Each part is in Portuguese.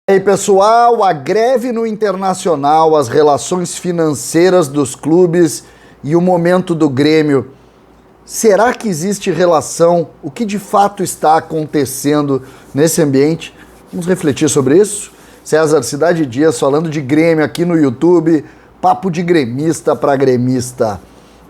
E aí, pessoal, a greve no Internacional, as relações financeiras dos clubes e o momento do Grêmio. Será que existe relação? O que de fato está acontecendo nesse ambiente? Vamos refletir sobre isso? César Cidade Dias falando de Grêmio aqui no YouTube, papo de gremista para gremista.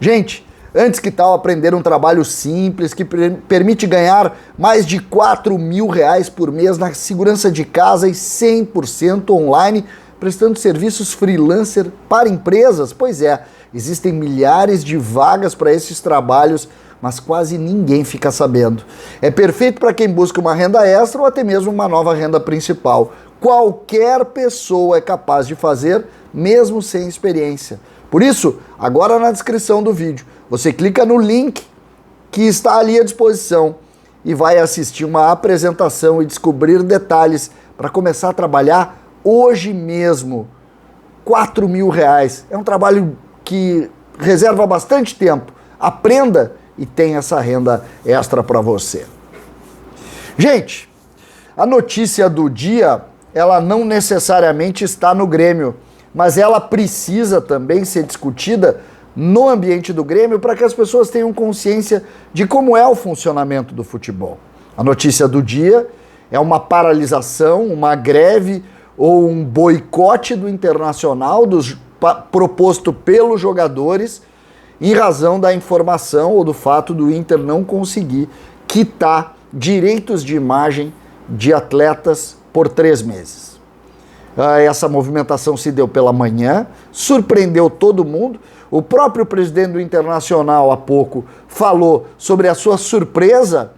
Gente, antes que tal, aprender um trabalho simples que permite ganhar mais de R$ 4.000 por mês na segurança de casa e 100% online, prestando serviços freelancer para empresas. Pois é, existem milhares de vagas para esses trabalhos, mas quase ninguém fica sabendo. É perfeito para quem busca uma renda extra ou até mesmo uma nova renda principal. Qualquer pessoa é capaz de fazer, mesmo sem experiência. Por isso, agora na descrição do vídeo, você clica no link que está ali à disposição e vai assistir uma apresentação e descobrir detalhes para começar a trabalhar hoje mesmo. R$ 4.000. É um trabalho que reserva bastante tempo. Aprenda e tenha essa renda extra para você. Gente, a notícia do dia, ela não necessariamente está no Grêmio, mas ela precisa também ser discutida no ambiente do Grêmio para que as pessoas tenham consciência de como é o funcionamento do futebol. A notícia do dia é uma paralisação, uma greve ou um boicote do Internacional proposto pelos jogadores em razão da informação ou do fato do Inter não conseguir quitar direitos de imagem de atletas por 3 meses. Essa movimentação se deu pela manhã, surpreendeu todo mundo. O próprio presidente do Internacional, há pouco, falou sobre a sua surpresa,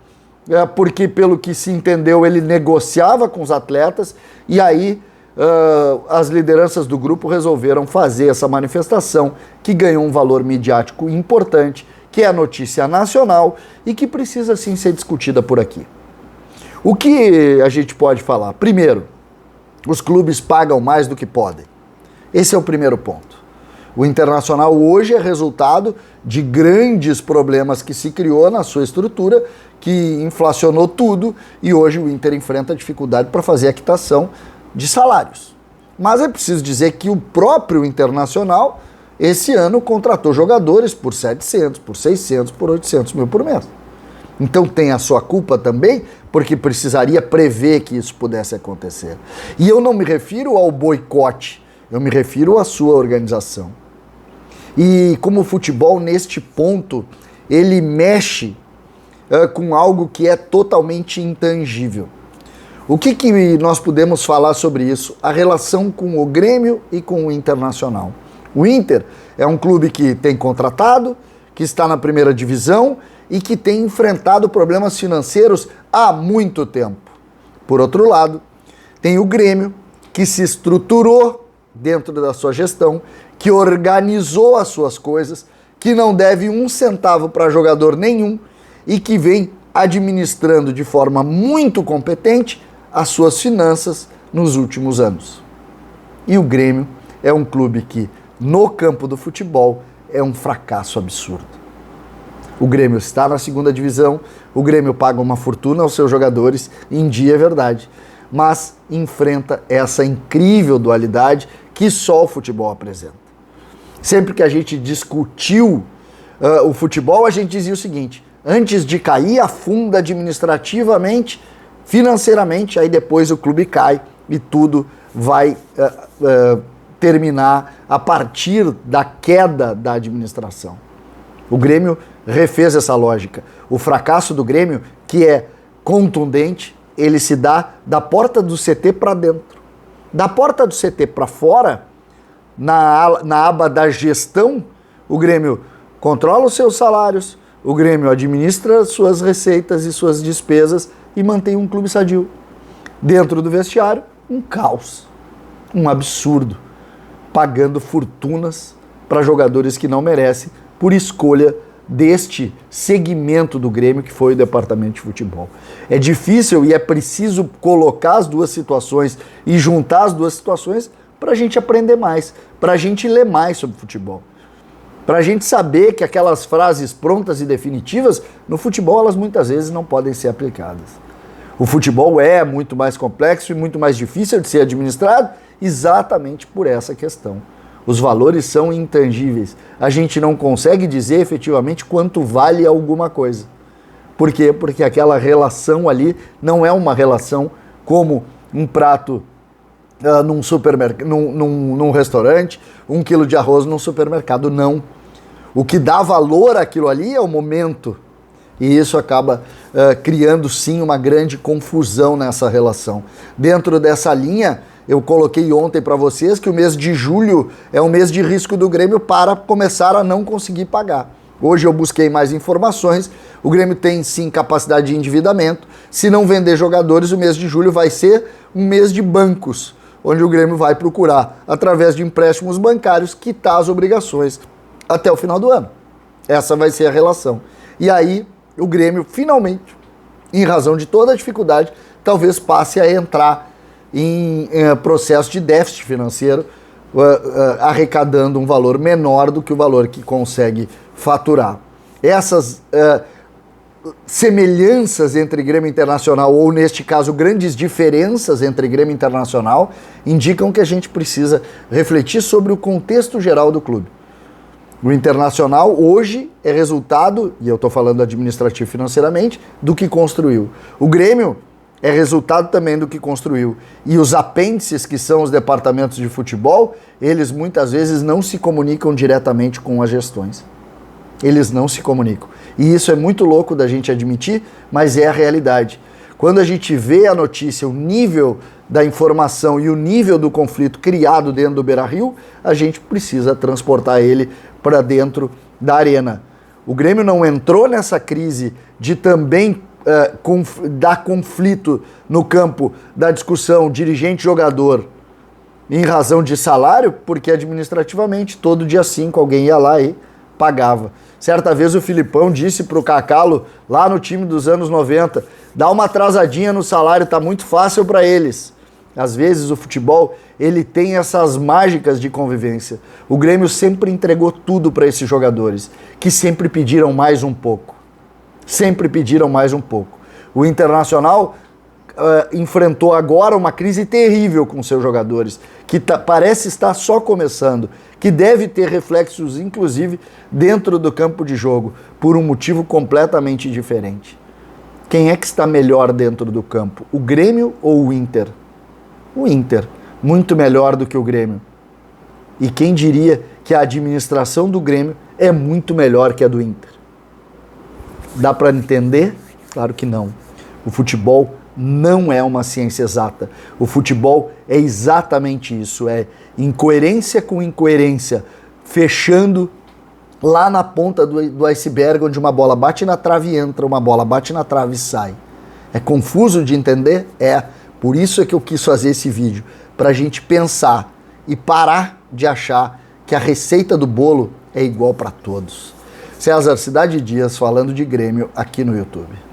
porque, pelo que se entendeu, ele negociava com os atletas, e aí as lideranças do grupo resolveram fazer essa manifestação, que ganhou um valor midiático importante, que é a notícia nacional e que precisa, sim, ser discutida por aqui. O que a gente pode falar? Primeiro, os clubes pagam mais do que podem. Esse é o primeiro ponto. O Internacional hoje é resultado de grandes problemas que se criou na sua estrutura, que inflacionou tudo, e hoje o Inter enfrenta dificuldade para fazer a quitação de salários. Mas é preciso dizer que o próprio Internacional, esse ano, contratou jogadores por 700, por 600, por 800 mil por mês. Então tem a sua culpa também, porque precisaria prever que isso pudesse acontecer. E eu não me refiro ao boicote, eu me refiro à sua organização. E como o futebol, neste ponto, ele mexe com algo que é totalmente intangível. O que nós podemos falar sobre isso? A relação com o Grêmio e com o Internacional. O Inter é um clube que tem contratado, que está na primeira divisão e que tem enfrentado problemas financeiros há muito tempo. Por outro lado, tem o Grêmio, que se estruturou dentro da sua gestão, que organizou as suas coisas, que não deve 1 centavo para jogador nenhum e que vem administrando de forma muito competente as suas finanças nos últimos anos. E o Grêmio é um clube que, no campo do futebol, é um fracasso absurdo. O Grêmio está na segunda divisão, o Grêmio paga uma fortuna aos seus jogadores, em dia é verdade, mas enfrenta essa incrível dualidade que só o futebol apresenta. Sempre que a gente discutiu o futebol, a gente dizia o seguinte: antes de cair, afunda administrativamente, financeiramente, aí depois o clube cai e tudo vai terminar a partir da queda da administração. O Grêmio refez essa lógica. O fracasso do Grêmio, que é contundente, ele se dá da porta do CT para dentro. Da porta do CT para fora, na aba da gestão, o Grêmio controla os seus salários, o Grêmio administra suas receitas e suas despesas e mantém um clube sadio. Dentro do vestiário, um caos, um absurdo, pagando fortunas para jogadores que não merecem, por escolha deste segmento do Grêmio que foi o departamento de futebol. É difícil e é preciso colocar as duas situações e juntar as duas situações para a gente aprender mais, para a gente ler mais sobre futebol. Para a gente saber que aquelas frases prontas e definitivas, no futebol, elas muitas vezes não podem ser aplicadas. O futebol é muito mais complexo e muito mais difícil de ser administrado exatamente por essa questão. Os valores são intangíveis. A gente não consegue dizer efetivamente quanto vale alguma coisa. Por quê? Porque aquela relação ali não é uma relação como um prato num supermercado, num restaurante, 1 quilo de arroz num supermercado, não. O que dá valor àquilo ali é o momento. E isso acaba criando, sim, uma grande confusão nessa relação. Dentro dessa linha, eu coloquei ontem para vocês que o mês de julho é um mês de risco do Grêmio para começar a não conseguir pagar. Hoje eu busquei mais informações, o Grêmio tem sim capacidade de endividamento. Se não vender jogadores, o mês de julho vai ser um mês de bancos, onde o Grêmio vai procurar, através de empréstimos bancários, quitar as obrigações até o final do ano. Essa vai ser a relação. E aí o Grêmio finalmente, em razão de toda a dificuldade, talvez passe a entrar em processo de déficit financeiro, arrecadando um valor menor do que o valor que consegue faturar. Essas semelhanças entre Grêmio Internacional, ou neste caso grandes diferenças entre Grêmio Internacional, indicam que a gente precisa refletir sobre o contexto geral do clube. O Internacional hoje é resultado, e eu estou falando administrativo financeiramente, do que construiu. O Grêmio é resultado também do que construiu. E os apêndices, que são os departamentos de futebol, eles muitas vezes não se comunicam diretamente com as gestões. Eles não se comunicam. E isso é muito louco da gente admitir, mas é a realidade. Quando a gente vê a notícia, o nível da informação e o nível do conflito criado dentro do Beira-Rio, a gente precisa transportar ele para dentro da arena. O Grêmio não entrou nessa crise de também dar conflito no campo da discussão dirigente-jogador em razão de salário, porque administrativamente todo dia 5 alguém ia lá e pagava. Certa vez o Filipão disse pro Cacalo, lá no time dos anos 90, dá uma atrasadinha no salário, tá muito fácil para eles. Às vezes o futebol, ele tem essas mágicas de convivência. O Grêmio sempre entregou tudo para esses jogadores, que sempre pediram mais um pouco. Sempre pediram mais um pouco. O Internacional enfrentou agora uma crise terrível com seus jogadores, que parece estar só começando, que deve ter reflexos, inclusive, dentro do campo de jogo, por um motivo completamente diferente. Quem é que está melhor dentro do campo? O Grêmio ou o Inter? O Inter, muito melhor do que o Grêmio. E quem diria que a administração do Grêmio é muito melhor que a do Inter? Dá para entender? Claro que não. O futebol não é uma ciência exata. O futebol é exatamente isso, é incoerência com incoerência, fechando lá na ponta do iceberg, onde uma bola bate na trave e entra, uma bola bate na trave e sai. É confuso de entender? É. Por isso é que eu quis fazer esse vídeo, para a gente pensar e parar de achar que a receita do bolo é igual para todos. César Cidade Dias falando de Grêmio aqui no YouTube.